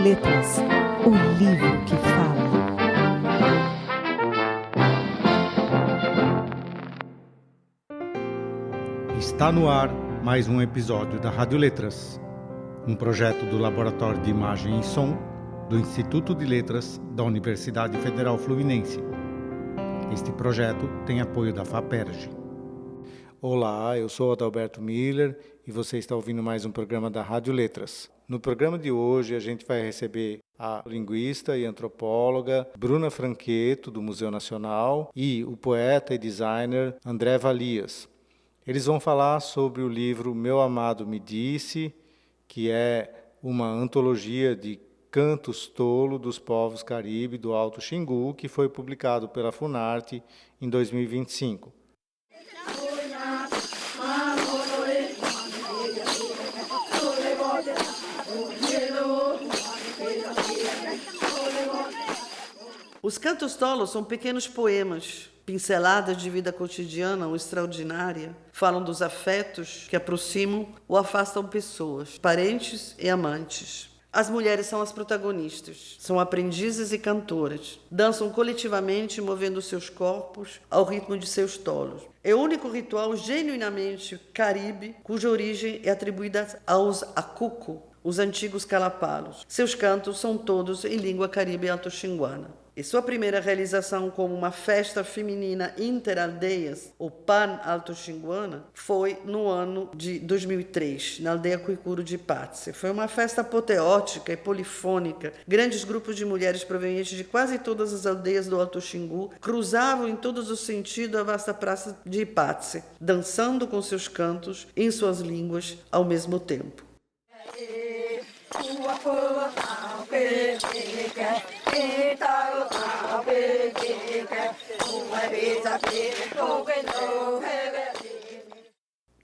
Letras, o livro que fala. Está no ar mais um episódio da Rádio Letras, um projeto do Laboratório de Imagem e Som do Instituto de Letras da Universidade Federal Fluminense. Este projeto tem apoio da FAPERJ. Olá, eu sou Adalberto Miller e você está ouvindo mais um programa da Rádio Letras. No programa de hoje a gente vai receber a linguista e antropóloga Bruna Franqueto, do Museu Nacional, e o poeta e designer André Valias. Eles vão falar sobre o livro Meu Amado Me Disse, que é uma antologia de cantos tolo dos povos caribe do Alto Xingu, que foi publicado pela Funarte em 2025. Os cantos tolos são pequenos poemas, pinceladas de vida cotidiana ou extraordinária, falam dos afetos que aproximam ou afastam pessoas, parentes e amantes. As mulheres são as protagonistas, são aprendizes e cantoras, dançam coletivamente movendo seus corpos ao ritmo de seus tolos. É o único ritual genuinamente caribe cuja origem é atribuída aos Akuku, os antigos calapalos. Seus cantos são todos em língua caribe alto-xinguana. E sua primeira realização como uma festa feminina interaldeias, ou pan-alto-xinguana, foi no ano de 2003, na aldeia Cuicuro de Ipatze. Foi uma festa apoteótica e polifônica. Grandes grupos de mulheres provenientes de quase todas as aldeias do Alto Xingu cruzavam em todos os sentidos a vasta praça de Ipatze, dançando com seus cantos em suas línguas ao mesmo tempo.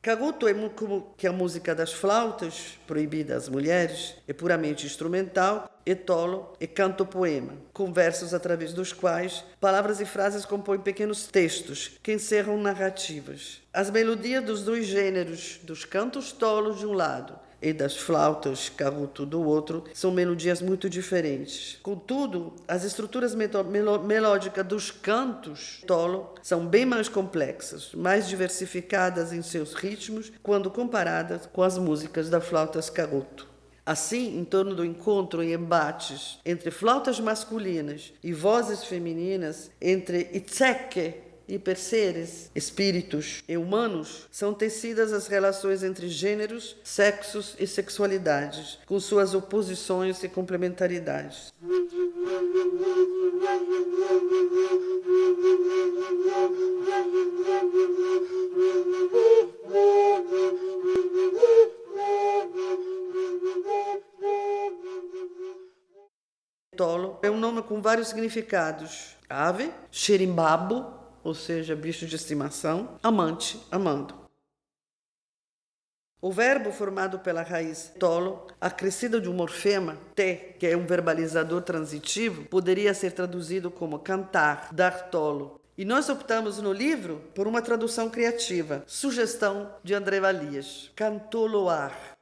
Caguto é como que a música das flautas, proibida às mulheres, é puramente instrumental, é tolo, é canto-poema, com versos através dos quais palavras e frases compõem pequenos textos que encerram narrativas. As melodias dos dois gêneros, dos cantos tolos de um lado e das flautas caguto do outro, são melodias muito diferentes. Contudo, as estruturas melódicas dos cantos tolo são bem mais complexas, mais diversificadas em seus ritmos quando comparadas com as músicas das flautas caguto. Assim, em torno do encontro e embates entre flautas masculinas e vozes femininas, entre itzeke e perseres, espíritos e humanos, são tecidas as relações entre gêneros, sexos e sexualidades, com suas oposições e complementaridades. Tolo é um nome com vários significados. Ave, xerimbabo, ou seja, bicho de estimação, amante, amando. O verbo formado pela raiz tolo, acrescido de um morfema, te, que é um verbalizador transitivo, poderia ser traduzido como cantar, dar tolo. E nós optamos no livro por uma tradução criativa, sugestão de André Valias, cantoloar.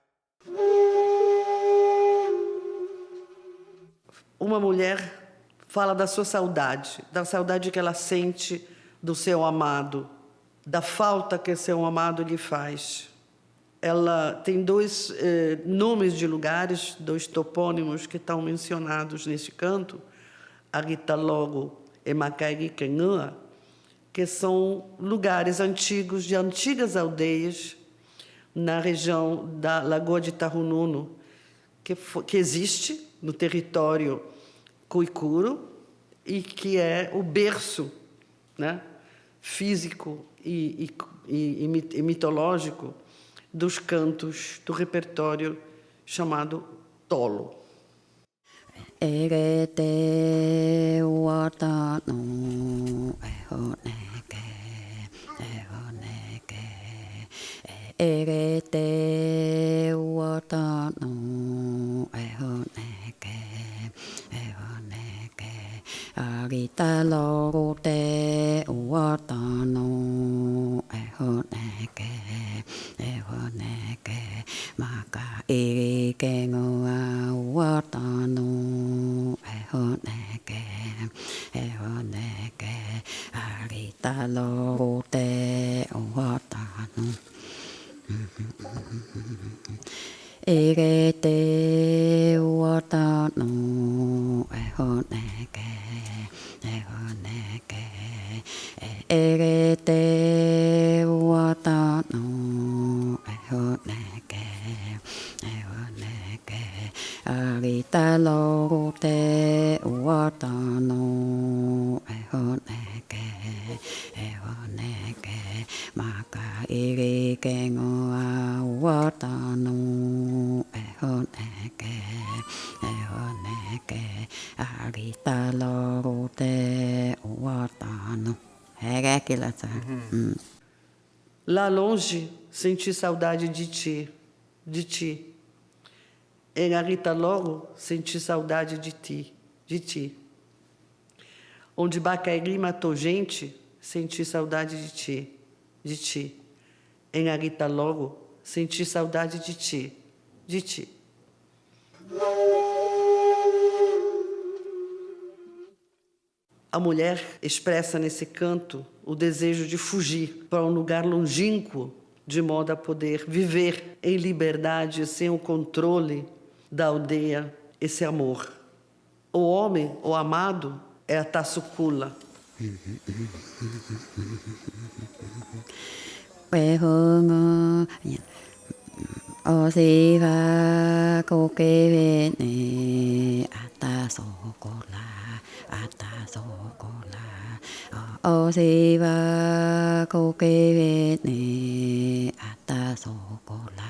Uma mulher fala da sua saudade, da saudade que ela sente do seu amado, da falta que seu amado lhe faz. Ela tem dois nomes de lugares, dois topônimos que estão mencionados neste canto, Aritalogo e Macairiquenhã, que são lugares antigos de antigas aldeias na região da Lagoa de Tarununo, que existe no território Cuicuro e que é o berço, né, físico e mitológico dos cantos do repertório chamado tolo. Aritalogo te uatano ehoneke maka irikengoa uatano talo te uatano. Ere te uatano ehoneke. Ere te uatano ehoneke. Arita lo te uatano ehoneke. Maka iri kengo a uatano ehoneke. Arita lo te uatano. É aquilo, sabe? Lá longe, senti saudade de ti. Em Arita logo, senti saudade de ti. Onde Bacairi matou gente, senti saudade de ti. Em Arita logo, senti saudade de ti. A mulher expressa nesse canto o desejo de fugir para um lugar longínquo, de modo a poder viver em liberdade, sem o controle da aldeia, esse amor. O homem, o amado, é a Tassukula. O siva kokevene atasokola. O siva kokevene atasokola.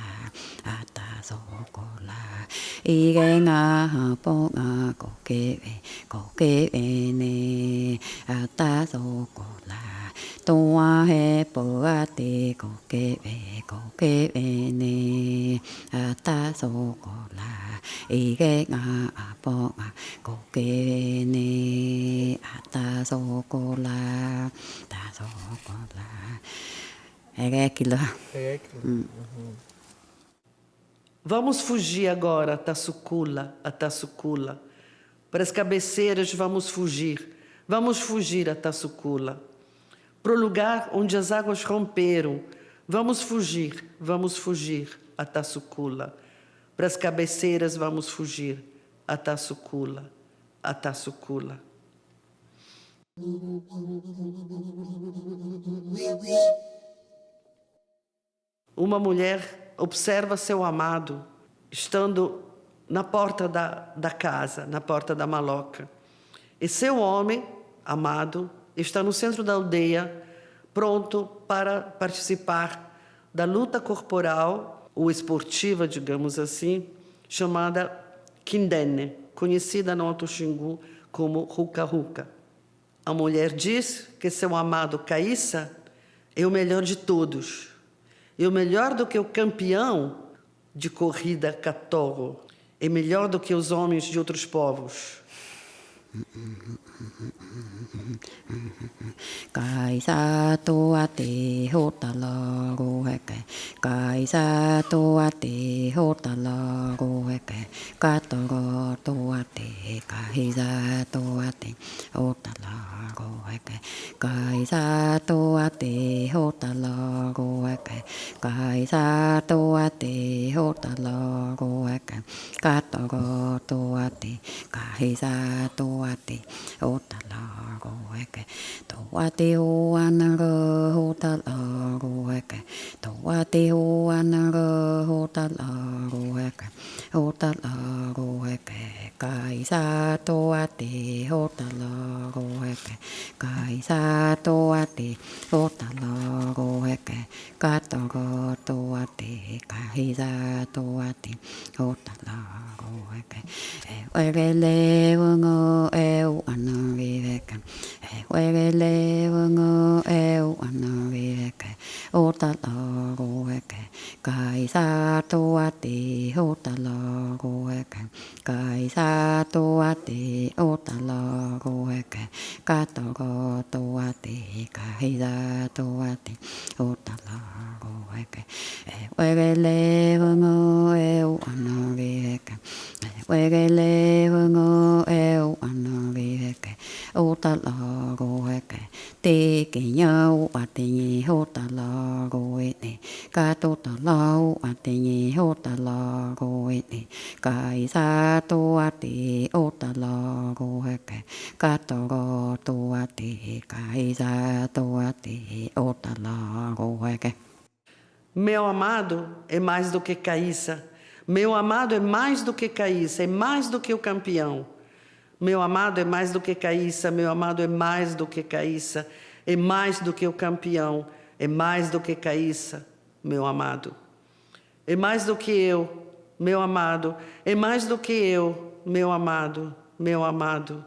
Igenga ponga kokevene atasokola. Toa he poate kokevene atasokola. Igenga ponga kokevene atasokola. É aquilo. Vamos fugir agora, a Tassukula. Para as cabeceiras vamos fugir. Vamos fugir, a Tassukula. Para o lugar onde as águas romperam. Vamos fugir, a Tassukula. Para as cabeceiras vamos fugir, a Tassukula. Uma mulher observa seu amado estando na porta da casa, na porta da maloca. E seu homem, amado, está no centro da aldeia, pronto para participar da luta corporal, ou esportiva, digamos assim, chamada Kindene, conhecida no Alto Xingu como Ruka-Ruka. A mulher diz que seu amado Caíssa é o melhor de todos. E o melhor do que o campeão de corrida catorro. É melhor do que os homens de outros povos. Kaisa toa te hotala roheke. Kaisa toa te hotala roheke. Katoro toa te kaisa toa te hotala roheke. Kaisa toa te hotala roheke. Kaisa toa te hotala roheke. Katoro toa te kaisa toa te hotala roheke. Toa te hoanara hotala roheke. Toa te hoanara hotala roheke. Hotala roheke. Kaisa toa te hotala roheke. Kaisa toa te hotala roheke. Katoro toa te kaisa toa te hotala roheke. Wegele wungo anariveke. Wegele wungo anariveke. Hotala roheke. Kaisa toa te hotala roheke. Kaisa toa te hotala roheke. Katoro toa te kaisa toa te hotala roheke. Wegele wungo anariveke. Wegele wungo anariveke. Hotala roheke. te ke nhau a te nge ho ta la ro e te ka to ta lau a te nge ho ta la ro e te kai sa to a te o ta la ro he ke ka to ro to a te kai sa to a te o ta la ro he ke. Meu amado é mais do que Caíssa. Meu amado é mais do que Caíssa, é mais do que o campeão. Meu amado é mais do que Caíssa, meu amado é mais do que Caíssa, é mais do que o campeão, é mais do que Caíssa, meu amado. É mais do que eu, meu amado, é mais do que eu, meu amado, meu amado.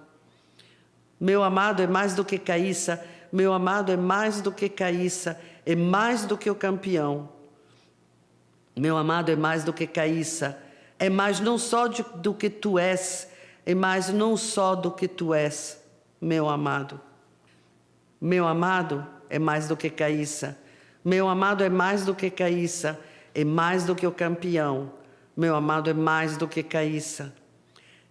Meu amado é mais do que Caíssa, meu amado é mais do que Caíssa, é mais do que o campeão. Meu amado é mais do que Caíssa, é mais não só do que tu és, é mais não só do que tu és, meu amado. Meu amado é mais do que Caíssa, meu amado é mais do que Caíssa, é mais do que o campeão. Meu amado é mais do que Caíssa,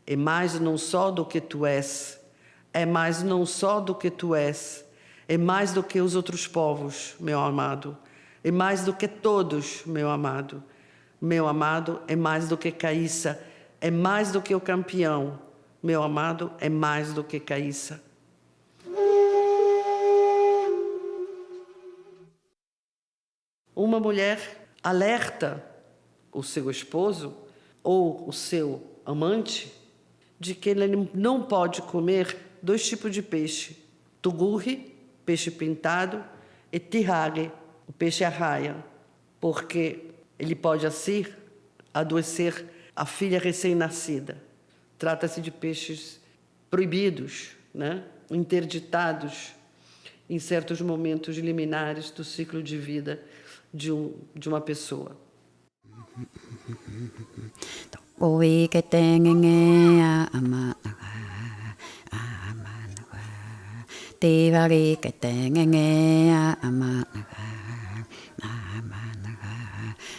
é mais não só do que tu és, é mais não só do que tu és, é mais do que os outros povos, meu amado. É mais do que todos, meu amado. Meu amado é mais do que Caíssa, é mais do que o campeão. Meu amado é mais do que Caíssa. Uma mulher alerta o seu esposo ou o seu amante de que ele não pode comer 2 tipos de peixe: tugurri, peixe pintado, e tirare, o peixe arraia, porque ele pode assim adoecer a filha recém-nascida. Trata-se de peixes proibidos, né? Interditados em certos momentos liminares do ciclo de vida de uma pessoa. Oi que tenge a ama te vari que tenge a ama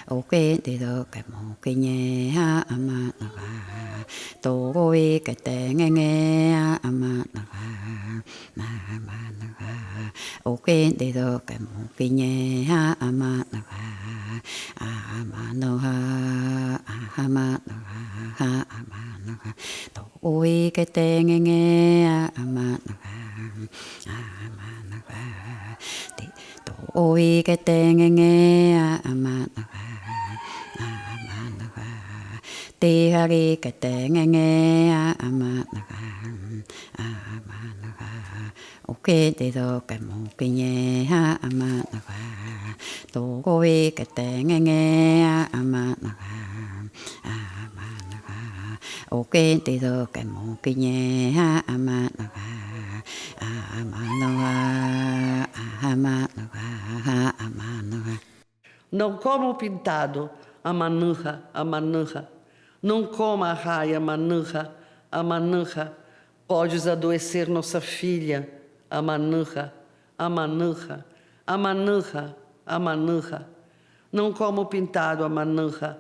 o que te do que mo que nye a ama to oi que tenge a ama o que te do que mo que nye a ama no ha ama to oi que tenge a ama to oi que tenge a ama te hari que tenge a ama o que te do que mo que nye a ama to oi que tenge a ama o que te do que mo que nye a ama Não coma o pintado, a mananha, a mananha. Não coma a raia, a mananha, a mananha. Podes adoecer nossa filha, a mananha, a mananha, a mananha, a mananha. Não coma o pintado, a mananha,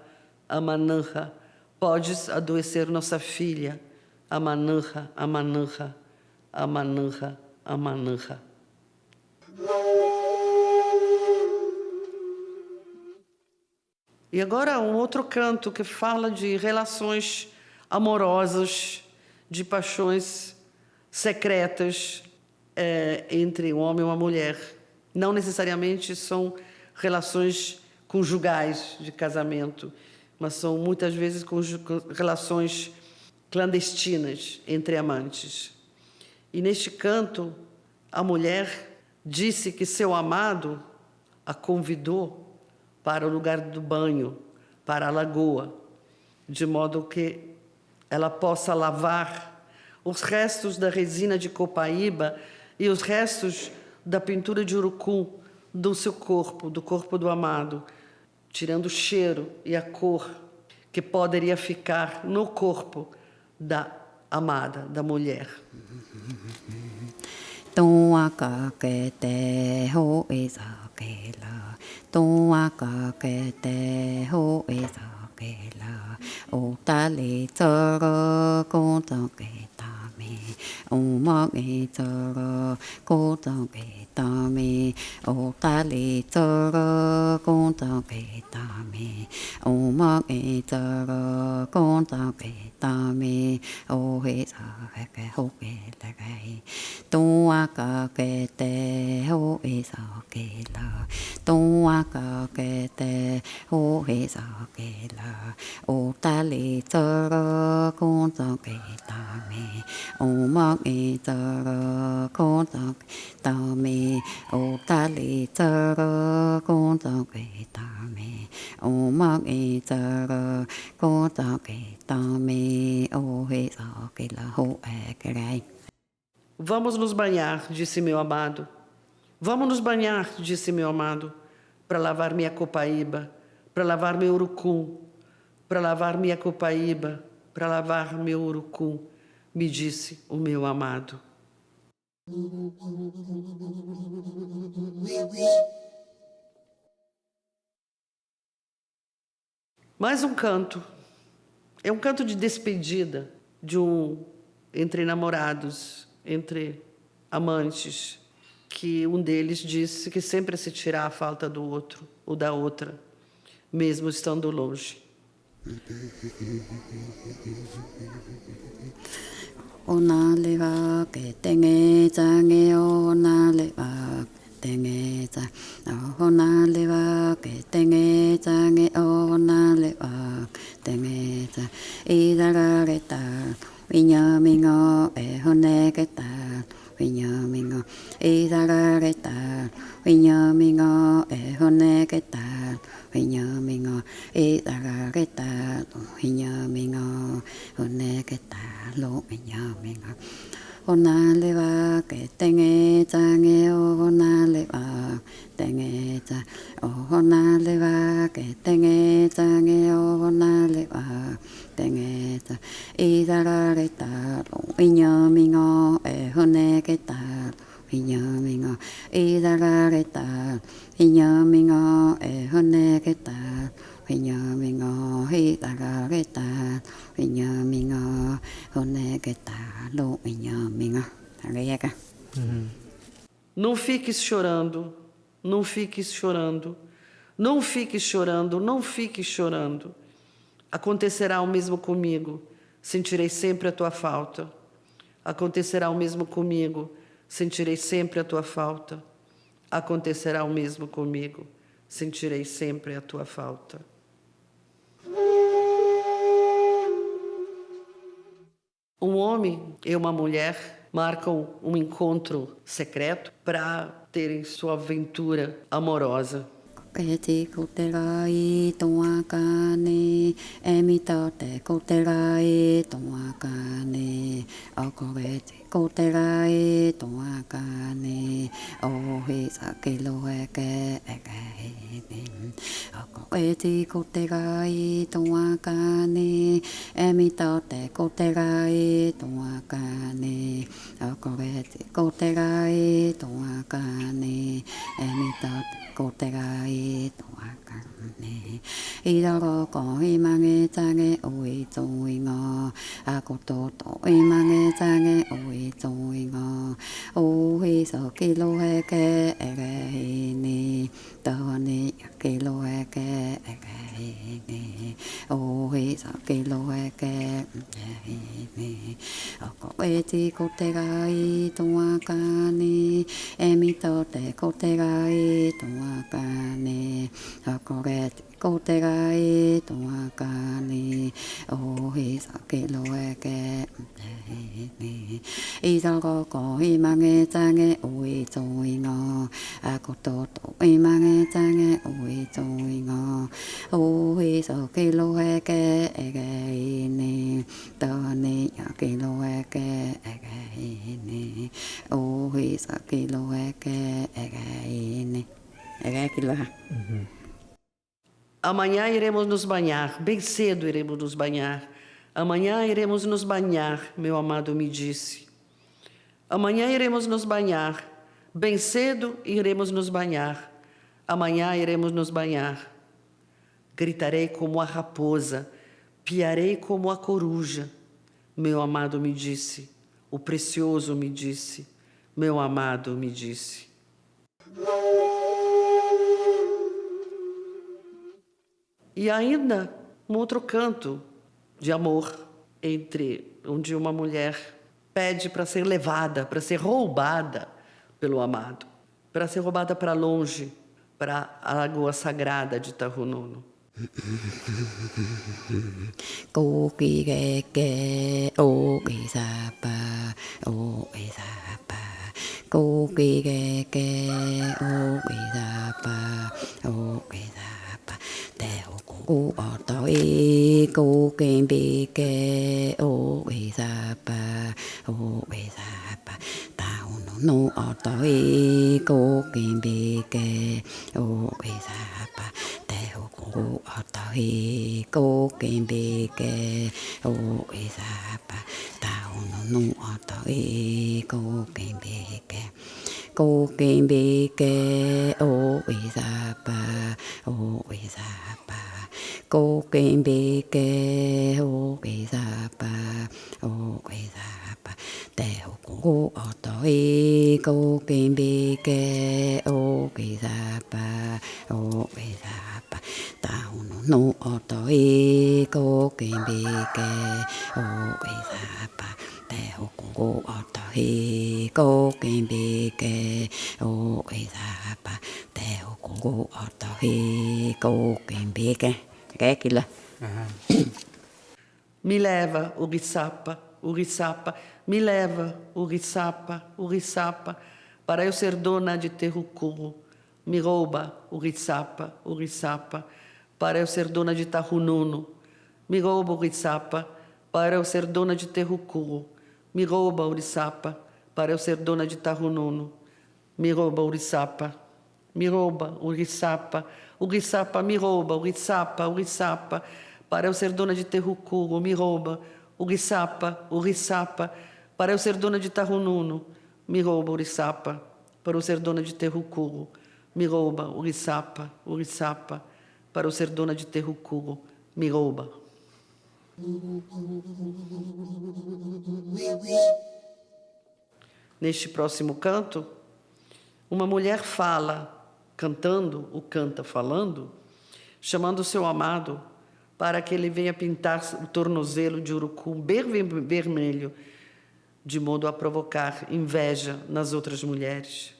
a mananha. Podes adoecer nossa filha, a mananha, a mananha, a mananha, a mananha. E agora um outro canto que fala de relações amorosas, de paixões secretas entre um homem e uma mulher. Não necessariamente são relações conjugais de casamento, mas são muitas vezes relações clandestinas entre amantes. E neste canto, a mulher disse que seu amado a convidou para o lugar do banho, para a lagoa, de modo que ela possa lavar os restos da resina de copaíba e os restos da pintura de urucum do seu corpo, do corpo do amado, tirando o cheiro e a cor que poderia ficar no corpo da amada, da mulher. Tonga ka ke te ho e sa ke la tonga ka ke te ho e sa ke la o ta le tsara ko ta ke ta me mơ nghe chờ cô tao kể ta mê ô ta lì chờ con tao kể ta mê ô mơ nghe chờ con tao kể ta mê ô hệ sợ cái hô kể là cái tua cả kể tê hô hệ sợ kể là tua cả kể tê hô hệ sợ kể là ô ta lì chờ con tao kể ta mê ô mơ nghe chờ con tao ta mê ô ta lì chờ con tao kể ta mê ô mơ nghe chờ con tao kể ta mê ô hệ sợ kể là hô cái này. Vamos nos banhar, disse meu amado. Vamos nos banhar, disse meu amado, para lavar minha copaíba, para lavar meu urucum, para lavar minha copaíba, para lavar meu urucum, me disse o meu amado. Mais um canto. É um canto de despedida entre namorados, entre amantes, que um deles disse que sempre se tirar a falta do outro ou da outra, mesmo estando longe. Ona leva que tengue jange ona leva tengue ja ona leva que tengue jange ona leva tengue ja idara reta vinya mingo e hone que ta vinya mingo idara reta vinya mingo e hone que ta vinya mingo idara reta vinya mingo hone que ta lo vinya mingo ona leva que tengue jange ona leva tengue ja ona leva que tengue jange ona leva tengue ja idara reta vinya mingo e hone que ta vinya mingo idara reta vinya mingo e hone que ta vinya mingo idara reta vinya mingo hone que ta lo vinya mingo agora. Não fiques chorando, não fiques chorando, não fiques chorando, não fiques chorando. Acontecerá o mesmo comigo, sentirei sempre a tua falta. Acontecerá o mesmo comigo, sentirei sempre a tua falta. Acontecerá o mesmo comigo, sentirei sempre a tua falta. Um homem e uma mulher marcam um encontro secreto para terem sua aventura amorosa. Eti koterai toa kane, emita te koterai toa kane, okoreti koterai toa kane, ohi sakilo eke eke. Okoreti koterai toa kane, emita te koterai toa kane, okoreti koterai toa kane, emita te koterai toa kane. Idaro ko imange tange oi toinga, akoto to imange tange oi toinga. Ohi so kilo heke ege ni, tani kilo heke ege ni. Ohi so kilo heke ege ni. Oko eti kotegai toa kane, emito te kotegai toa kane. Okoreti kotegai toa kane, ohi sakelo eke ni. Idaro ko imange tange oi toinga, akoto to imange tange oi toinga. Ohi sakelo eke ege ni, tani yakelo eke ege ni. Ohi sakelo eke ege ni. Amanhã iremos nos banhar, bem cedo iremos nos banhar. Amanhã iremos nos banhar, meu amado me disse. Amanhã iremos nos banhar, bem cedo iremos nos banhar. Amanhã iremos nos banhar. Gritarei como a raposa, piarei como a coruja, meu amado me disse. O precioso me disse, meu amado me disse. E ainda um outro canto de amor, onde uma mulher pede para ser levada, para ser roubada pelo amado, para ser roubada para longe, para a lagoa sagrada de Tahunono. Cô kỳ ghê kê ô kỳ sa pa ô kỳ sa pa cô kỳ ghê kê ô kỳ sa pa ô kỳ sa pa tèo cô ở tối cô kèm bị kê ô kỳ sa pa ô kỳ sa pa tao nó ở tối cô kèm bị kê ô kỳ sa pa tèo cô ở tối cô kèm bị kê ô kỳ sa pa tao nó ở tối cô kèm bị kê cô kèm bị kê ô kỳ sa pa ô kỳ sa pa cô kèm bị kê ô kỳ sa pa ô kỳ sa pa tèo cô ở tối cô kèm bị kê ô kỳ sa pa ô kỳ sa pa tao nó ở tối cô kèm bị kê ô kỳ sa pa tèo cô ở tối cô kèm bị kê ô kỳ sa pa tèo cô ở tối cô kèm bị kê cái kìa. Me leva, Uriçapa, me leva, Uriçapa, para eu ser dona de Terrucuru. Me rouba, Uriçapa, para eu ser dona de Tahunono. Me rouba, Uriçapa, para eu ser dona de Terrucuru. Me rouba, Uriçapa, para eu ser dona de Tahunono. Me rouba, Uriçapa, me rouba, Uriçapa, me rouba, Uriçapa, para eu ser dona de Terrucuru. Me rouba, Uriçapa, para eu ser dona de Tahunono. Me rouba, Uriçapa, para eu ser dona de Terrucuru. Me rouba, Uriçapa, para eu ser dona de Terrucuru. Me rouba. Neste próximo canto, uma mulher fala, cantando, ou canta falando, chamando o seu amado para que ele venha pintar o tornozelo de urucum vermelho, de modo a provocar inveja nas outras mulheres.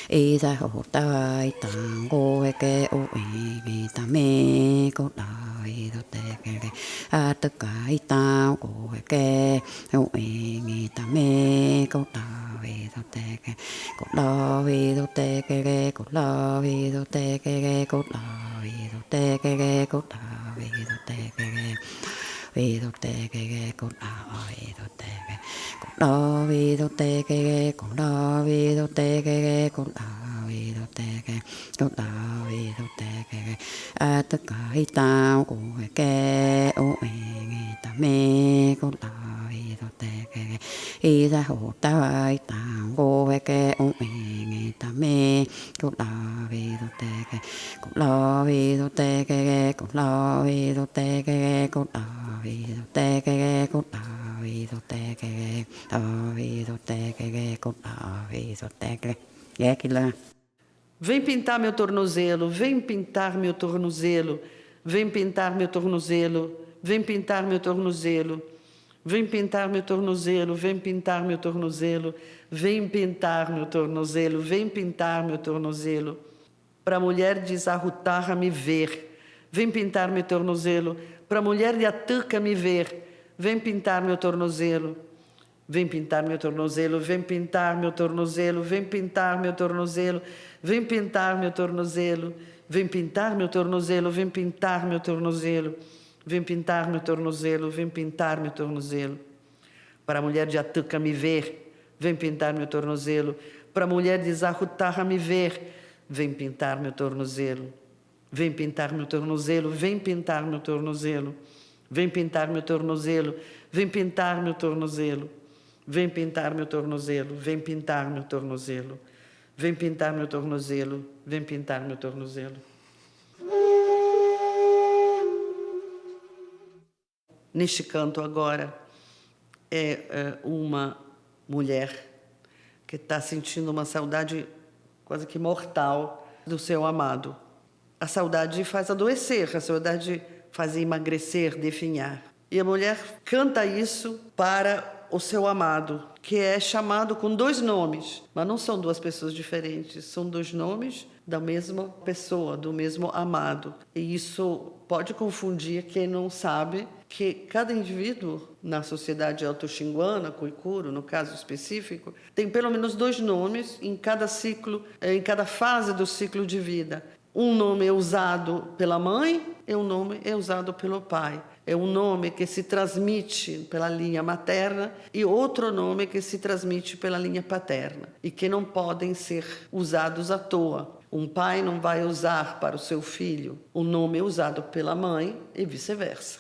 Isa ho tai tang go ke o e ta me ko dai do te ke a ta kai ta go ke o e ta me ko dai do te ke ko dai do te ke ko dai do te ke ko dai do te ke ko dai do te ke vi do te ke ko dai do te ke ko vi do te ke ko vi do te ke ko vi do te ke ko vi do te ke a ta kai tao ko ke o e ta me ko vi do te ke i ra ho tai tao ko ke o e ta me ko vi do te ke ko vi do te ke ko vi do te ke ko vi do te ke ko vi do te ke vi do te ke ko vi do te ke é que lá. Vem pintar meu tornozelo, vem pintar meu tornozelo, vem pintar meu tornozelo, vem pintar meu tornozelo, vem pintar meu tornozelo, vem pintar meu tornozelo, vem pintar meu tornozelo, vem pintar meu tornozelo. Para a mulher de Zarrutarra me ver, vem pintar meu tornozelo. Para a mulher de Atuca me ver, vem pintar meu tornozelo. Vem pintar meu tornozelo, vem pintar meu tornozelo, vem pintar meu tornozelo, vem pintar meu tornozelo, vem pintar meu tornozelo, vem pintar meu tornozelo, vem pintar meu tornozelo, vem pintar meu tornozelo. Para a mulher de Atuca me ver, vem pintar meu tornozelo. Para a mulher de Zarrutarra me ver, vem pintar meu tornozelo. Vem pintar meu tornozelo, vem pintar meu tornozelo. Vem pintar meu tornozelo, vem pintar meu tornozelo, vem pintar meu tornozelo, vem pintar meu tornozelo, vem pintar meu tornozelo, vem pintar meu tornozelo. Neste canto agora é uma mulher que está sentindo uma saudade quase que mortal do seu amado. A saudade faz adoecer, a saudade faz emagrecer, definhar. E a mulher canta isso para o seu amado, que é chamado com 2 nomes, mas não são 2 pessoas diferentes, são 2 nomes da mesma pessoa, do mesmo amado. E isso pode confundir quem não sabe que cada indivíduo na sociedade auto-xinguana, Kuikuro, no caso específico, tem pelo menos 2 nomes em cada ciclo, em cada fase do ciclo de vida. Um nome é usado pela mãe e um nome é usado pelo pai. É um nome que se transmite pela linha materna e outro nome que se transmite pela linha paterna e que não podem ser usados à toa. Um pai não vai usar para o seu filho o nome usado pela mãe e vice-versa.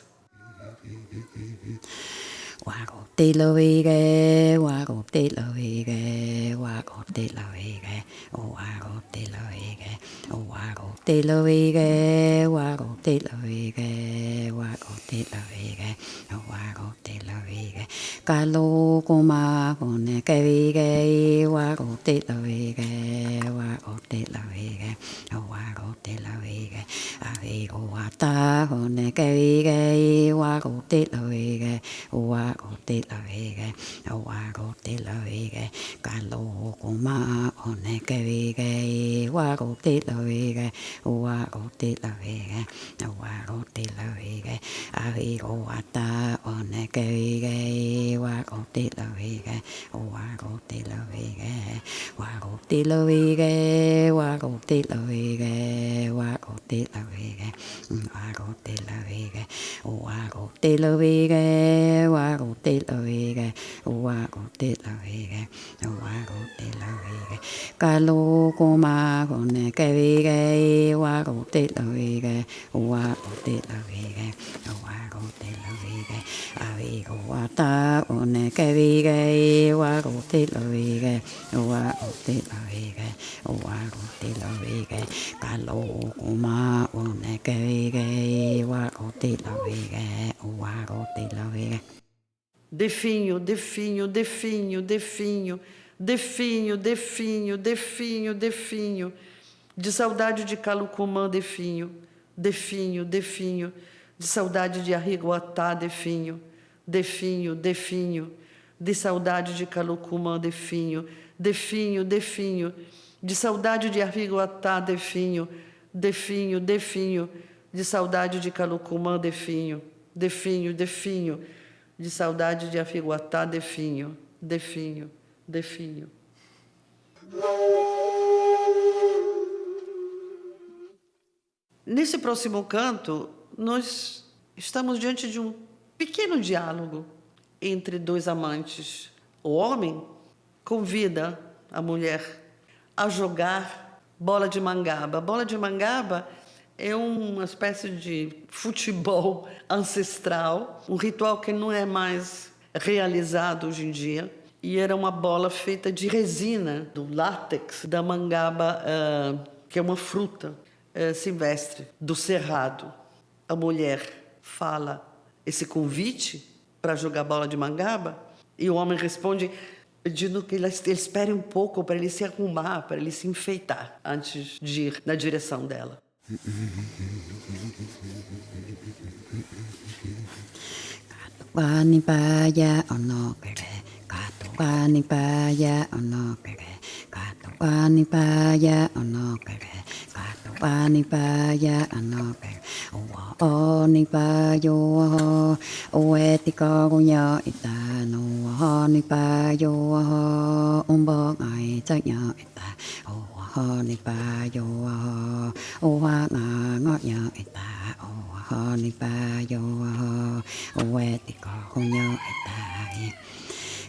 Definho, definho, definho, definho, definho, definho, definho, definho. De saudade de Calucumã, definho, definho, definho. De saudade de Arriguatá, definho, definho, definho. De saudade de Calucumã, definho, definho, definho. De saudade de Arriguatá, definho, definho, definho. De saudade de Calucumã, definho, definho, definho. De saudade de Afiguatá, definho, definho, definho. Nesse próximo canto, nós estamos diante de um pequeno diálogo entre 2 amantes. O homem convida a mulher a jogar bola de mangaba. Bola de mangaba é uma espécie de futebol ancestral, um ritual que não é mais realizado hoje em dia. E era uma bola feita de resina, do látex da mangaba, que é uma fruta silvestre, do cerrado. A mulher fala esse convite para jogar bola de mangaba e o homem responde pedindo que ele espere um pouco para ele se arrumar, para ele se enfeitar antes de ir na direção dela. Katupanipaja onokere, katupanipaja onokere, katupanipaja onokere, katupanipaja onokere. Onipajo oetika kunya itano, onipajo umbongai chanya ita. Onipajo oanga ngonya ita. Onipajo oetika kunya ita.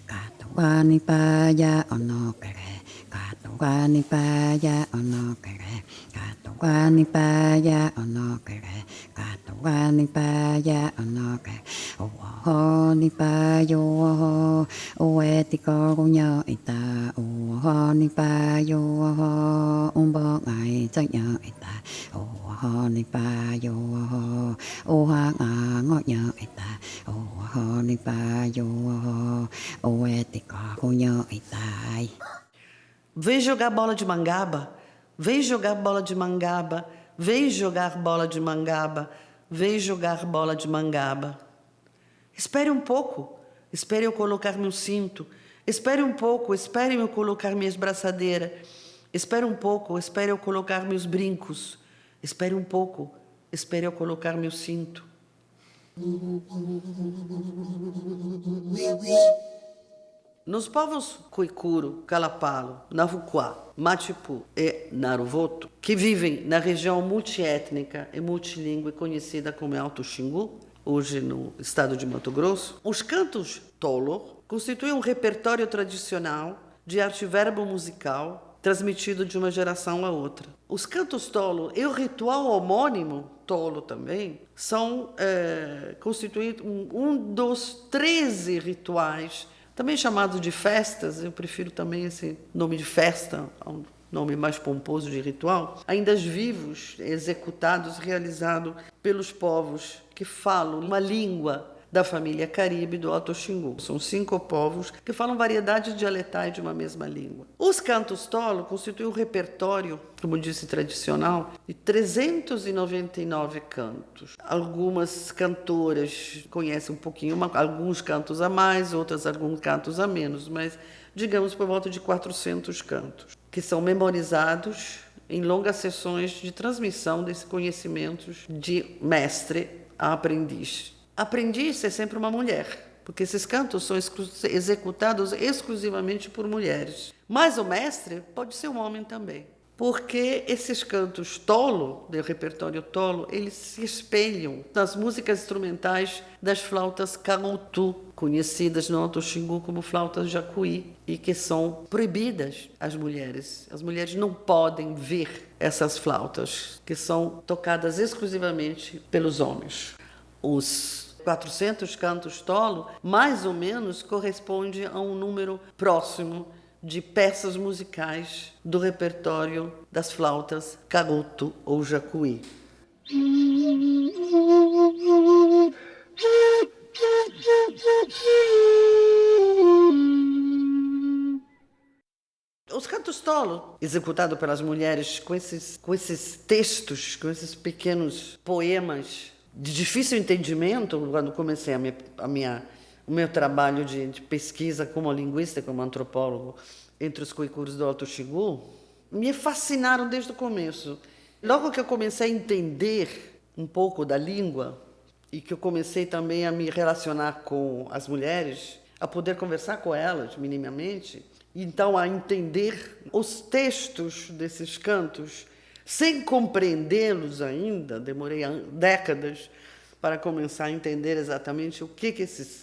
Katupanipaja onokere, Katukanipaya onokere, Katukanipaya onokere, Katukanipaya onokere, Uoho nipayo oho, Uetiko kunyo ita, Uoho nipayo oho, Umbok ai chanyo ita, Uoho nipayo oho, Uha nganyo ita, Uoho nipayo oho, Uetiko kunyo ita. Vem jogar bola de mangaba, vem jogar bola de mangaba, vem jogar bola de mangaba, vem jogar bola de mangaba. Espere um pouco, espere eu colocar meu cinto. Espere um pouco, espere eu colocar minhas braçadeiras. Espere um pouco, espere eu colocar meus brincos. Espere um pouco, espere eu colocar meu cinto. Nos povos Koikuro, Kalapalo, Navuquá, Matipu e Naruvoto, que vivem na região multiétnica e multilingüe conhecida como Alto Xingu, hoje no estado de Mato Grosso, os cantos tolo constituem um repertório tradicional de arte verbo musical transmitido de uma geração a outra. Os cantos tolo e o ritual homônimo, tolo também, constituem um dos 13 rituais, também chamados de festas. Eu prefiro também esse nome de festa, ao nome mais pomposo de ritual, ainda vivos, executados, realizados pelos povos que falam uma língua da família Caribe do Alto Xingu. São 5 povos que falam variedades dialetais de uma mesma língua. Os cantos tolo constituem um repertório, como disse, tradicional, de 399 cantos. Algumas cantoras conhecem um pouquinho, alguns cantos a mais, outras alguns cantos a menos, mas digamos por volta de 400 cantos, que são memorizados em longas sessões de transmissão desses conhecimentos de mestre a aprendiz. Aprendiz é sempre uma mulher, porque esses cantos são executados exclusivamente por mulheres. Mas o mestre pode ser um homem também, porque esses cantos tolo, do repertório tolo, eles se espelham nas músicas instrumentais das flautas carutu, conhecidas no Alto Xingu como flautas jacuí, e que são proibidas às mulheres. As mulheres não podem ver essas flautas, que são tocadas exclusivamente pelos homens. Os 400 cantos tolo, mais ou menos, corresponde a um número próximo de peças musicais do repertório das flautas carutu ou jacuí. Os cantos tolo, executados pelas mulheres com esses textos, com esses pequenos poemas de difícil entendimento, quando comecei o meu trabalho de pesquisa como linguista, como antropólogo, entre os coicuros do Alto Xingu, me fascinaram desde o começo. Logo que eu comecei a entender um pouco da língua e que eu comecei também a me relacionar com as mulheres, a poder conversar com elas minimamente, então a entender os textos desses cantos, sem compreendê-los ainda, demorei décadas para começar a entender exatamente o que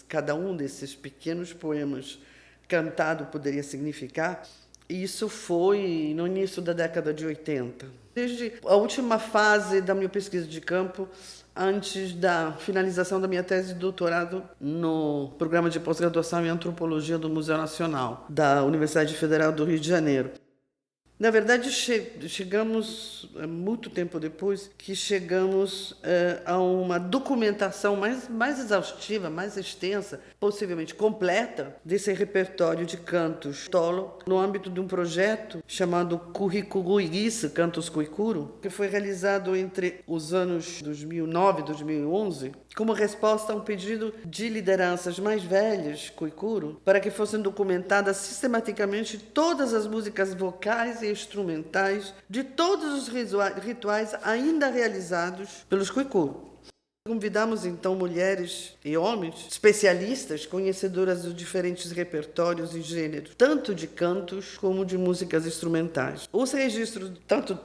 cada um desses pequenos poemas cantados poderia significar. E isso foi no início da década de 80. Desde a última fase da minha pesquisa de campo, antes da finalização da minha tese de doutorado no programa de pós-graduação em antropologia do Museu Nacional, da Universidade Federal do Rio de Janeiro. Na verdade, chegamos, muito tempo depois, que chegamos a uma documentação mais exaustiva, mais extensa, possivelmente completa, desse repertório de cantos tolo, no âmbito de um projeto chamado Currículo Iriça, Cantos Koikuro, que foi realizado entre os anos 2009 e 2011, como resposta a um pedido de lideranças mais velhas, Koikuro, para que fossem documentadas sistematicamente todas as músicas vocais e instrumentais de todos os rituais ainda realizados pelos Koikuro. Convidamos então mulheres e homens, especialistas, conhecedoras dos diferentes repertórios e gêneros, tanto de cantos como de músicas instrumentais. Os registros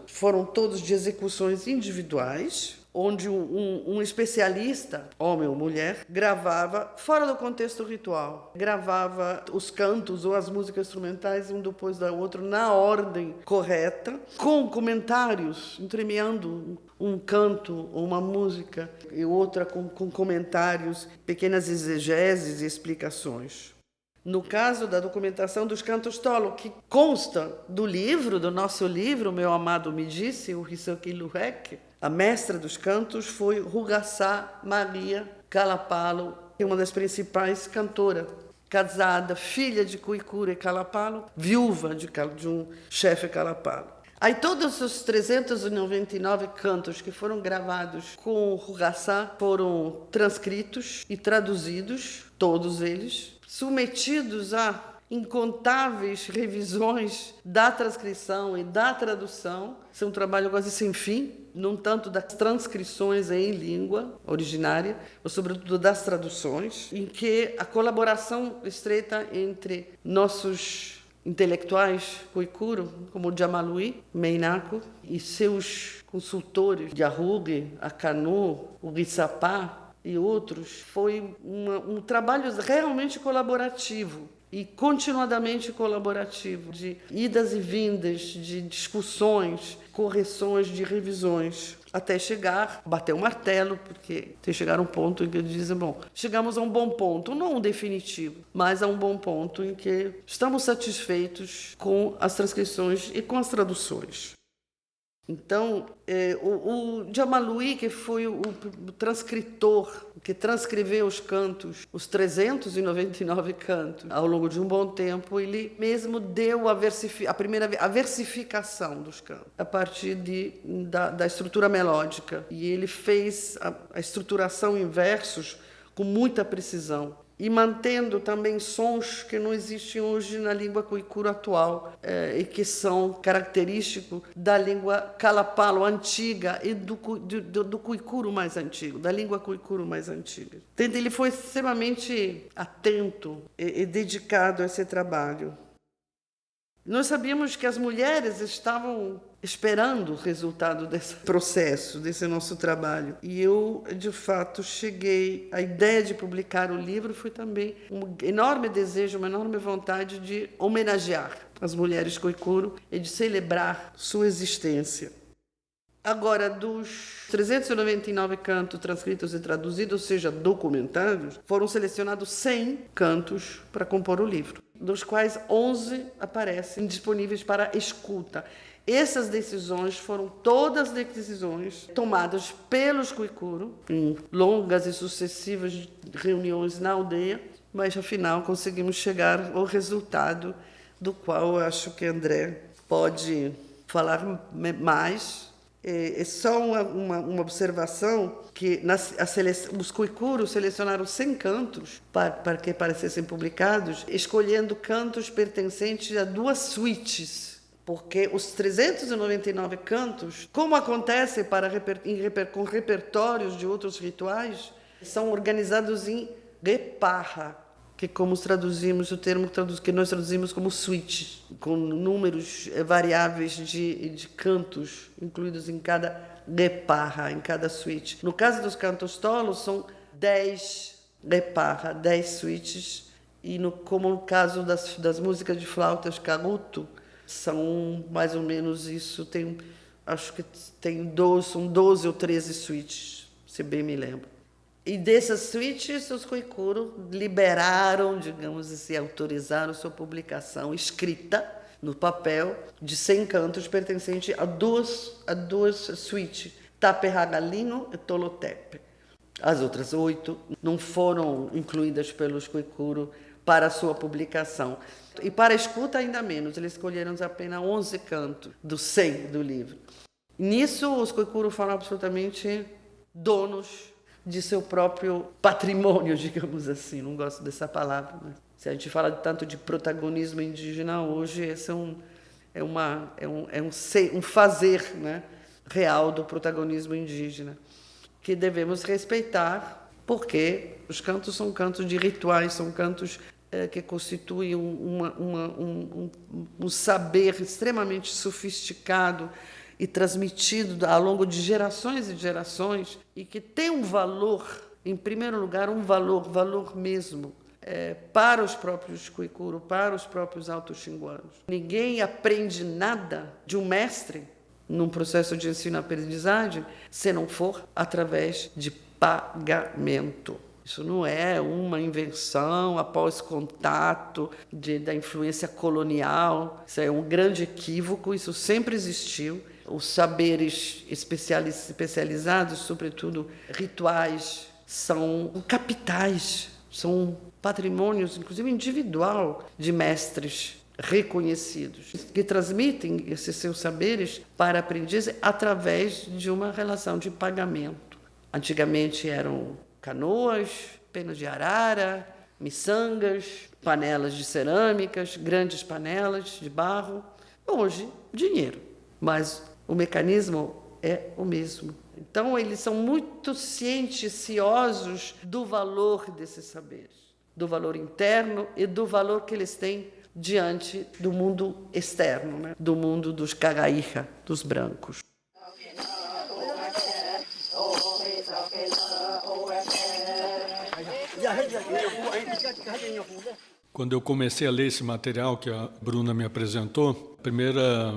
foram todos de execuções individuais, onde um especialista, homem ou mulher, gravava fora do contexto ritual. Gravava os cantos ou as músicas instrumentais um depois da outra na ordem correta, com comentários, entremeando um canto ou uma música e outra com comentários, pequenas exegeses e explicações. No caso da documentação dos cantos tolo, que consta do livro, do nosso livro, Meu Amado Me Disse, o Hisoki Luhek, a mestra dos cantos foi Rugaçá Maria Kalapalo, uma das principais cantoras, casada, filha de Kuikure Kalapalo, viúva de um chefe Kalapalo. Aí todos os 399 cantos que foram gravados com Rugaçá foram transcritos e traduzidos, todos eles, submetidos a incontáveis revisões da transcrição e da tradução. Isso é um trabalho quase sem fim, não tanto das transcrições em língua originária, mas sobretudo das traduções, em que a colaboração estreita entre nossos intelectuais Kuikuro, como o Jamalui Meinako, e seus consultores, Yahuge, Akanu, o Rissapá e outros, foi um trabalho realmente colaborativo e continuadamente colaborativo, de idas e vindas, de discussões, correções, de revisões, até chegar, bater o martelo, porque tem que chegar a um ponto em que dizem, bom, chegamos a um bom ponto, não um definitivo, mas a um bom ponto em que estamos satisfeitos com as transcrições e com as traduções. Então, o Jamalui, que foi o transcritor, que transcreveu os cantos, os 399 cantos, ao longo de um bom tempo, ele mesmo deu a versificação dos cantos, a partir da estrutura melódica. E ele fez a estruturação em versos com muita precisão, e mantendo também sons que não existem hoje na língua Kuikuro atual, e que são característicos da língua Kalapalo antiga e do Kuikuro mais antigo, da língua Kuikuro mais antiga. Então, ele foi extremamente atento e dedicado a esse trabalho. Nós sabíamos que as mulheres estavam esperando o resultado desse processo, desse nosso trabalho. E eu, de fato, cheguei... A ideia de publicar o livro foi também um enorme desejo, uma enorme vontade de homenagear as mulheres Kuikuro e de celebrar sua existência. Agora, dos 399 cantos transcritos e traduzidos, ou seja, documentados, foram selecionados 100 cantos para compor o livro, dos quais 11 aparecem disponíveis para escuta. Essas decisões foram todas decisões tomadas pelos Kuikuro, em longas e sucessivas reuniões na aldeia, mas, afinal, conseguimos chegar ao resultado do qual eu acho que André pode falar mais. É só uma observação que os Kuikuro selecionaram 100 cantos para que parecessem publicados, escolhendo cantos pertencentes a 2 suítes, porque os 399 cantos, como acontece com repertórios de outros rituais, são organizados em reparra, que como traduzimos o termo que nós traduzimos como suíte, com números variáveis de cantos incluídos em cada reparra, em cada suíte. No caso dos cantos tolos, são 10 reparra, 10 suítes, e como no caso das músicas de flautas Karuto, são mais ou menos isso, acho que são 12 ou 13 suítes, se bem me lembro. E dessas suítes, os Kuikuro liberaram, digamos assim, autorizaram sua publicação escrita no papel de 100 cantos pertencentes a duas suítes, Taperragalino e Tolotepe. As outras 8 não foram incluídas pelos Kuikuro para sua publicação. E para a escuta ainda menos, eles escolheram apenas 11 cantos dos 100 do livro. Nisso, os Kuikuro foram absolutamente donos de seu próprio patrimônio, digamos assim. Não gosto dessa palavra, mas se a gente fala tanto de protagonismo indígena hoje, esse é um fazer, né, real do protagonismo indígena, que devemos respeitar, porque os cantos são cantos de rituais, são cantos que constituem um saber extremamente sofisticado e transmitido ao longo de gerações e gerações, e que tem um valor, em primeiro lugar, um valor mesmo, para os próprios Kuikuro, para os próprios alto-xinguanos. Ninguém aprende nada de um mestre num processo de ensino-aprendizagem se não for através de pagamento. Isso não é uma invenção após contato da influência colonial. Isso é um grande equívoco, isso sempre existiu. Os saberes especializados, sobretudo rituais, são capitais, são patrimônios, inclusive individual, de mestres reconhecidos, que transmitem esses seus saberes para aprendizes através de uma relação de pagamento. Antigamente eram canoas, penas de arara, miçangas, panelas de cerâmicas, grandes panelas de barro. Hoje, dinheiro, mas o mecanismo é o mesmo. Então, eles são muito cienciosos do valor desses saberes, do valor interno e do valor que eles têm diante do mundo externo, né? Do mundo dos cagaíra, dos brancos. Quando eu comecei a ler esse material que a Bruna me apresentou, a primeira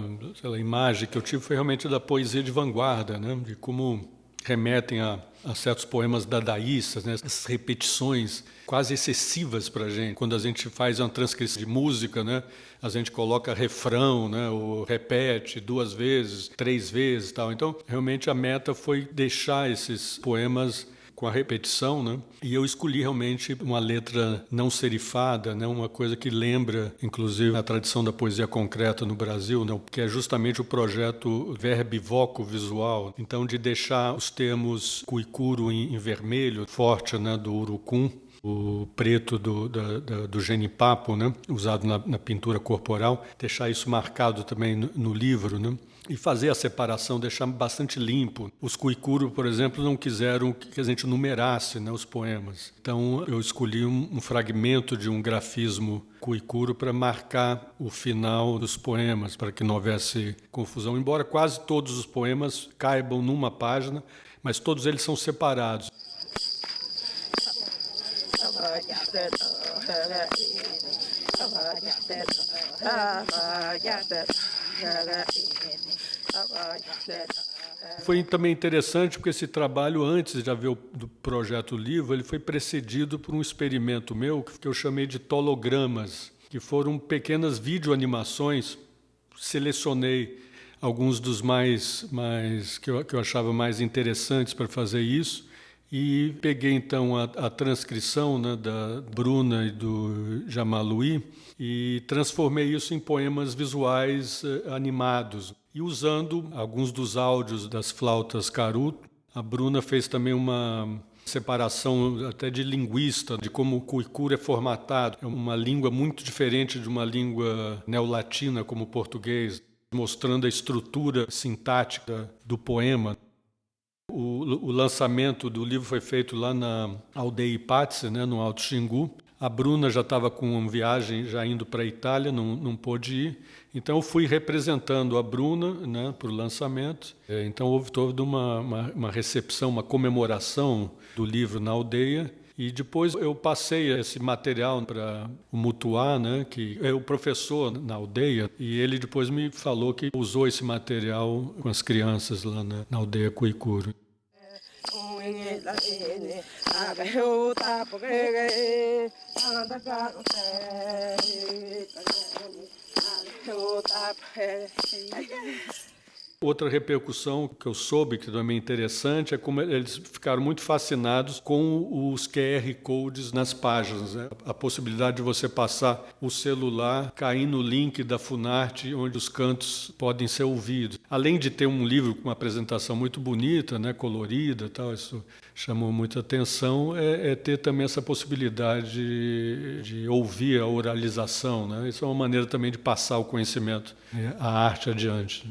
imagem que eu tive foi realmente da poesia de vanguarda, né? De como remetem a certos poemas dadaístas, né? Essas repetições quase excessivas para a gente. Quando a gente faz uma transcrição de música, né? A gente coloca refrão, né? Ou repete 2 vezes, 3 vezes, tal. Então, realmente a meta foi deixar esses poemas com a repetição, né? E eu escolhi realmente uma letra não serifada, né? Uma coisa que lembra, inclusive, a tradição da poesia concreta no Brasil, né? Que é justamente o projeto verbo-voco-visual. Então, de deixar os termos Kuikuro em vermelho, forte, né? Do urucum, o preto do genipapo, né? Usado na pintura corporal, deixar isso marcado também no livro, né? E fazer a separação, deixar bastante limpo. Os Kuikuro, por exemplo, não quiseram que a gente numerasse, né, os poemas. Então, eu escolhi um fragmento de um grafismo Kuikuro para marcar o final dos poemas, para que não houvesse confusão. Embora quase todos os poemas caibam numa página, mas todos eles são separados. Foi também interessante porque esse trabalho, antes de haver do projeto Livro, ele foi precedido por um experimento meu que eu chamei de tologramas, que foram pequenas videoanimações. Selecionei alguns dos mais que eu achava mais interessantes para fazer isso e peguei então a transcrição, né, da Bruna e do Jamaluí e transformei isso em poemas visuais animados. E usando alguns dos áudios das flautas caruto, a Bruna fez também uma separação até de linguista, de como o Kuikuro é formatado. É uma língua muito diferente de uma língua neolatina como o português, mostrando a estrutura sintática do poema. O lançamento do livro foi feito lá na aldeia Ipatse, né, no Alto Xingu. A Bruna já estava com uma viagem, já indo para a Itália, não pôde ir. Então, eu fui representando a Bruna, né, para o lançamento. Então, houve toda uma recepção, uma comemoração do livro na aldeia. E depois eu passei esse material para o Mutuá, né, que é o professor na aldeia, e ele depois me falou que usou esse material com as crianças lá na aldeia Kuikuro. Outra repercussão que eu soube, que também é interessante, é como eles ficaram muito fascinados com os QR Codes nas páginas, né? A possibilidade de você passar o celular, cair no link da Funarte, onde os cantos podem ser ouvidos. Além de ter um livro com uma apresentação muito bonita, né, colorida, tal, isso chamou muita atenção, é ter também essa possibilidade de ouvir a oralização, né? Isso é uma maneira também de passar o conhecimento, a arte adiante.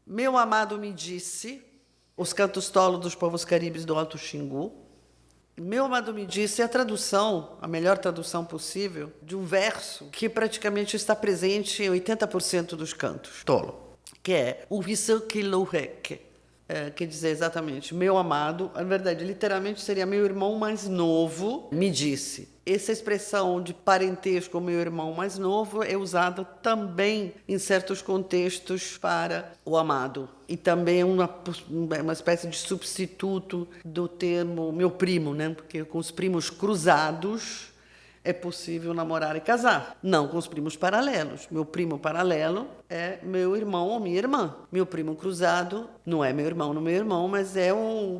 Meu amado me disse, os cantos tolo dos povos caribes do Alto Xingu, Meu amado me disse é a tradução, a melhor tradução possível, de um verso que praticamente está presente em 80% dos cantos tolo, que é o Wisselkilohek. Quer dizer exatamente, meu amado, na verdade, literalmente seria meu irmão mais novo, me disse. Essa expressão de parentesco, meu irmão mais novo, é usada também em certos contextos para o amado. E também uma espécie de substituto do termo meu primo, né? Porque com os primos cruzados é possível namorar e casar. Não com os primos paralelos. Meu primo paralelo é meu irmão ou minha irmã. Meu primo cruzado não é meu irmão, não é meu irmão, mas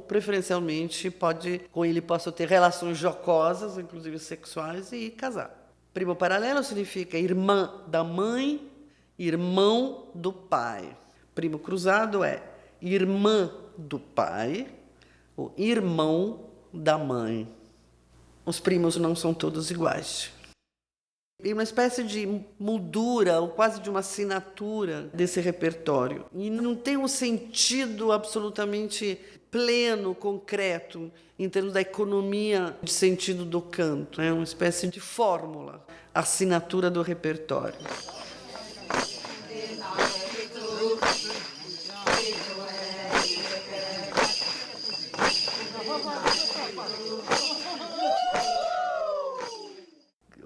preferencialmente, com ele posso ter relações jocosas, inclusive sexuais, e casar. Primo paralelo significa irmã da mãe, irmão do pai. Primo cruzado é irmã do pai ou irmão da mãe. Os primos não são todos iguais. E uma espécie de moldura, ou quase de uma assinatura desse repertório. E não tem um sentido absolutamente pleno, concreto, em termos da economia de sentido do canto. É uma espécie de fórmula, assinatura do repertório.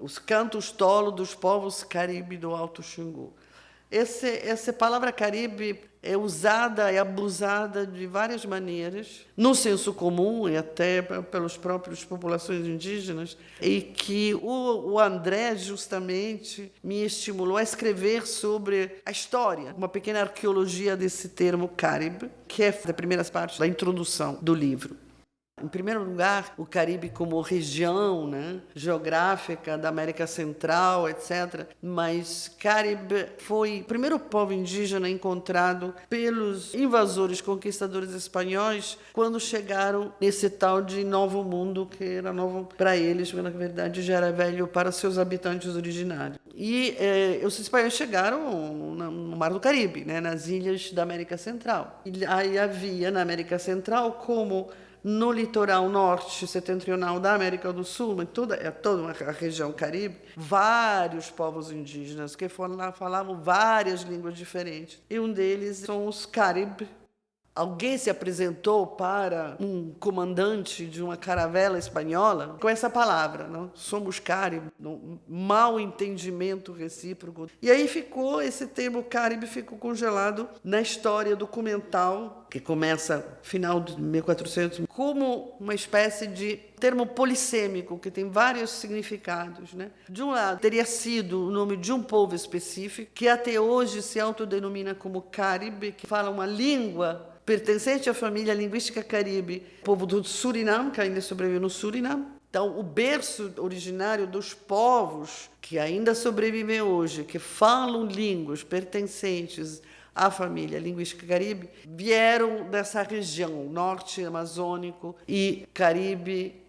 Os cantos tolo dos povos caribe do Alto Xingu. Essa palavra caribe é usada e abusada de várias maneiras, no senso comum e até pelas próprias populações indígenas, e que o André justamente me estimulou a escrever sobre a história, uma pequena arqueologia desse termo caribe, que é das primeiras partes da introdução do livro. Em primeiro lugar, o Caribe como região, né, geográfica da América Central, etc. Mas Caribe foi o primeiro povo indígena encontrado pelos invasores conquistadores espanhóis quando chegaram nesse tal de Novo Mundo, que era novo para eles, mas na verdade já era velho para seus habitantes originários. E os espanhóis chegaram no Mar do Caribe, né, nas ilhas da América Central. E aí havia na América Central como no litoral norte setentrional da América do Sul, toda a região Caribe, vários povos indígenas que foram lá, falavam várias línguas diferentes. E um deles são os Caribe. Alguém se apresentou para um comandante de uma caravela espanhola com essa palavra, não? Somos Caribe, mau entendimento recíproco. E aí esse termo Caribe ficou congelado na história documental, que começa final de 1400, como uma espécie de termo polissêmico, que tem vários significados, né? De um lado, teria sido o nome de um povo específico, que até hoje se autodenomina como Caribe, que fala uma língua pertencente à família linguística caribe, povo do Suriname, que ainda sobreviveu no Suriname. Então, o berço originário dos povos que ainda sobrevivem hoje, que falam línguas pertencentes à família linguística caribe, vieram dessa região, norte amazônico e Caribe.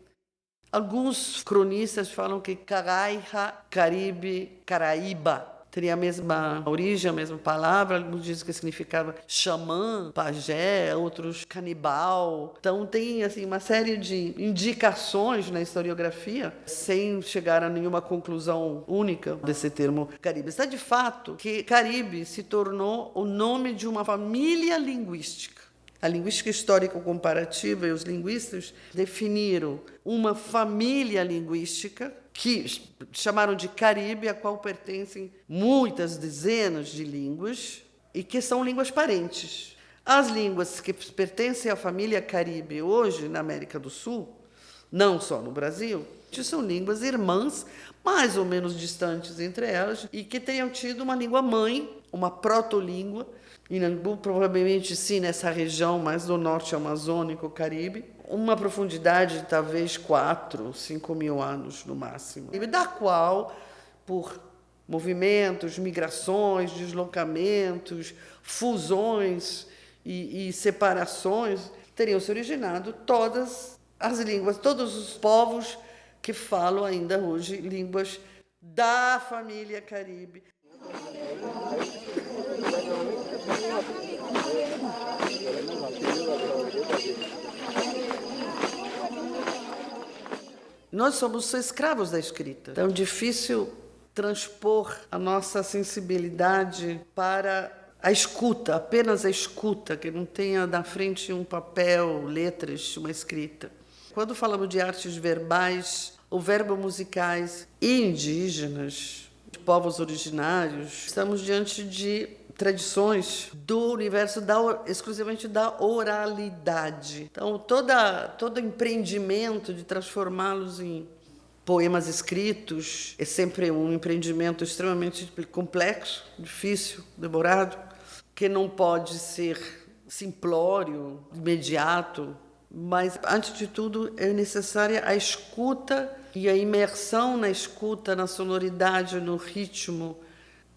Alguns cronistas falam que Caraiha, Caribe, Caraíba teria a mesma origem, a mesma palavra. Alguns dizem que significava xamã, pajé, outros canibal. Então tem assim, uma série de indicações na historiografia, sem chegar a nenhuma conclusão única desse termo Caribe. Está de fato que Caribe se tornou o nome de uma família linguística. A linguística histórico-comparativa e os linguistas definiram uma família linguística que chamaram de Caribe, a qual pertencem muitas dezenas de línguas e que são línguas parentes. As línguas que pertencem à família Caribe hoje, na América do Sul, não só no Brasil, são línguas irmãs, mais ou menos distantes entre elas, e que tenham tido uma língua-mãe, uma protolíngua, Inhambu, provavelmente sim, nessa região mais do norte amazônico, Caribe, uma profundidade de talvez 4, 5 mil anos no máximo, da qual, por movimentos, migrações, deslocamentos, fusões e separações, teriam se originado todas as línguas, todos os povos que falam ainda hoje línguas da família Caribe. Nós somos escravos da escrita. Então é difícil transpor a nossa sensibilidade para a escuta, apenas a escuta, que não tenha na frente um papel, letras, uma escrita. Quando falamos de artes verbais ou verbo-musicais e indígenas, de povos originários, estamos diante de tradições do universo exclusivamente da oralidade. Então, todo empreendimento de transformá-los em poemas escritos é sempre um empreendimento extremamente complexo, difícil, demorado, que não pode ser simplório, imediato, mas, antes de tudo, é necessária a escuta e a imersão na escuta, na sonoridade, no ritmo,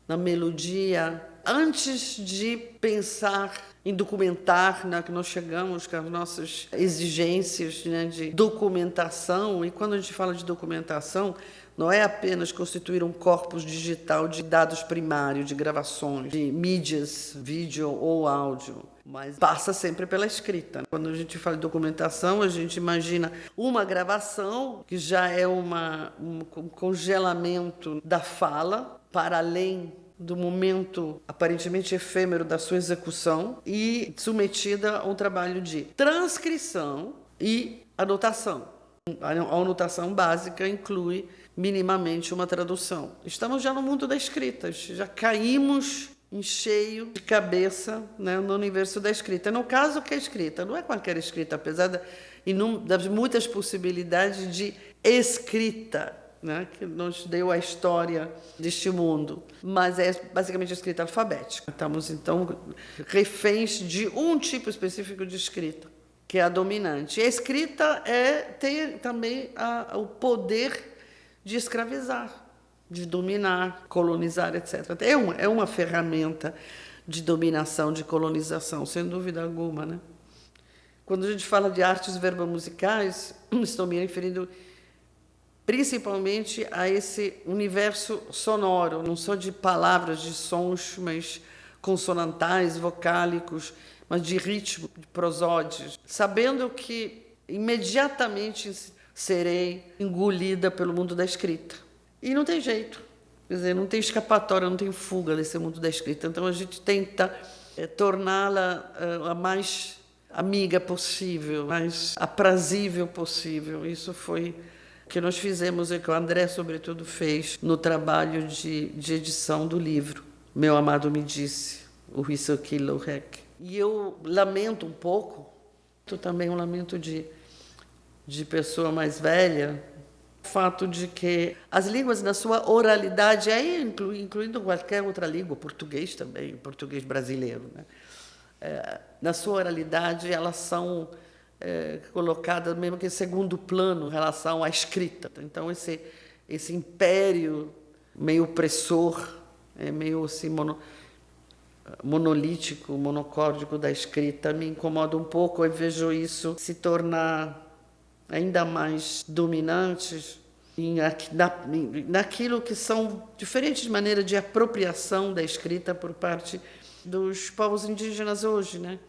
na melodia, antes de pensar em documentar, né, que nós chegamos com as nossas exigências, né, de documentação. E quando a gente fala de documentação, não é apenas constituir um corpus digital de dados primários, de gravações, de mídias, vídeo ou áudio, mas passa sempre pela escrita. Quando a gente fala de documentação, a gente imagina uma gravação, que já é um congelamento da fala, para além do momento aparentemente efêmero da sua execução, e submetida a um trabalho de transcrição e anotação. A anotação básica inclui minimamente uma tradução. Estamos já no mundo da escrita, já caímos em cheio de cabeça, né, no universo da escrita. No caso, que a escrita não é qualquer escrita, apesar das muitas possibilidades de escrita, né, que nos deu a história deste mundo, mas é basicamente a escrita alfabética. Estamos, então, reféns de um tipo específico de escrita, que é a dominante. E a escrita tem também o poder de escravizar, de dominar, colonizar, etc. É uma ferramenta de dominação, de colonização, sem dúvida alguma, né? Quando a gente fala de artes verbomusicais, estou me referindo principalmente a esse universo sonoro, não só de palavras, de sons, mas consonantais, vocálicos, mas de ritmo, de prosódios, sabendo que imediatamente serei engolida pelo mundo da escrita. E não tem jeito, quer dizer, não tem escapatória, não tem fuga desse mundo da escrita. Então a gente tenta torná-la a mais amiga possível, mais aprazível possível. Isso foi o que nós fizemos e que o André, sobretudo, fez no trabalho de edição do livro Meu Amado Me Disse, o Hisoki Lohek. E eu lamento um pouco, também um lamento de pessoa mais velha, o fato de que as línguas na sua oralidade, aí incluindo qualquer outra língua, português também, português brasileiro, né? Na sua oralidade, elas são colocadas mesmo que em segundo plano em relação à escrita. Então, esse império meio opressor, meio assim, monolítico, monocórdico da escrita me incomoda um pouco. Eu vejo isso se tornar ainda mais dominantes naquilo que são diferentes maneiras de apropriação da escrita por parte dos povos indígenas hoje, né?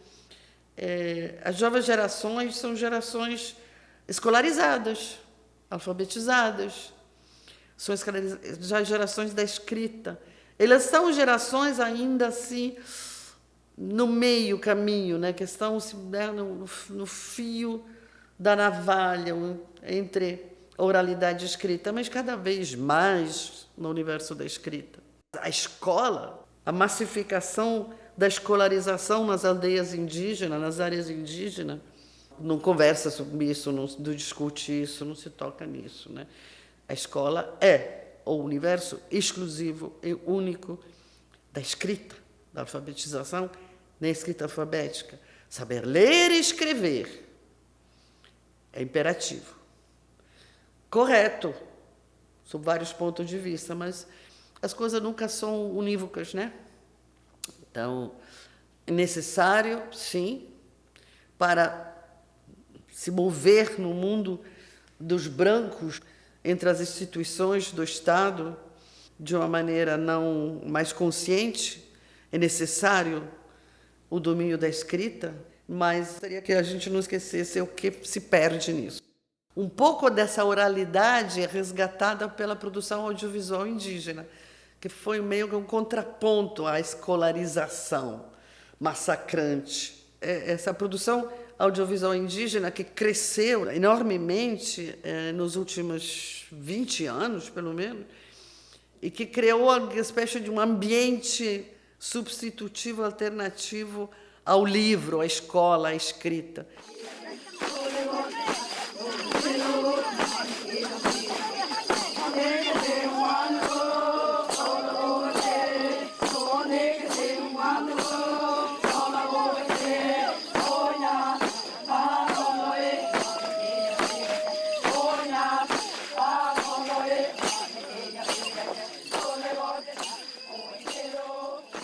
As jovens gerações são gerações escolarizadas, alfabetizadas, são já gerações da escrita. Elas são gerações ainda assim no meio caminho, né? Que estão no fio da navalha entre a oralidade e a escrita, mas cada vez mais no universo da escrita. A escola, a massificação da escolarização nas aldeias indígenas, nas áreas indígenas, não conversa sobre isso, não discute isso, não se toca nisso, né? A escola é o universo exclusivo e único da escrita, da alfabetização, na escrita alfabética. Saber ler e escrever é imperativo. Correto, sob vários pontos de vista, mas as coisas nunca são unívocas, né? Então, é necessário, sim, para se mover no mundo dos brancos, entre as instituições do Estado, de uma maneira não mais consciente, é necessário o domínio da escrita, mas seria que a gente não esquecesse o que se perde nisso. Um pouco dessa oralidade é resgatada pela produção audiovisual indígena, que foi meio que um contraponto à escolarização massacrante. Essa produção audiovisual indígena que cresceu enormemente nos últimos 20 anos, pelo menos, e que criou uma espécie de um ambiente substitutivo, alternativo ao livro, à escola, à escrita.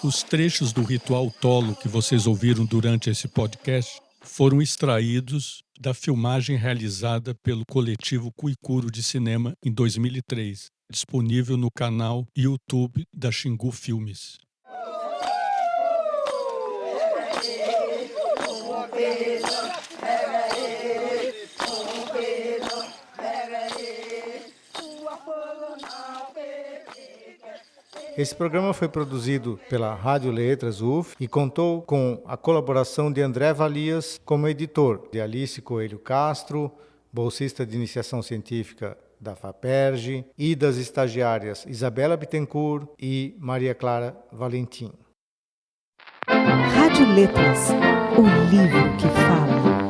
Os trechos do ritual Tolo que vocês ouviram durante esse podcast foram extraídos da filmagem realizada pelo coletivo Cuicuro de Cinema em 2003, disponível no canal YouTube da Xingu Filmes. Esse programa foi produzido pela Rádio Letras UF e contou com a colaboração de André Valias como editor, de Alice Coelho Castro, bolsista de iniciação científica da FAPERJ, e das estagiárias Isabela Bittencourt e Maria Clara Valentim. Rádio Letras, o livro que fala.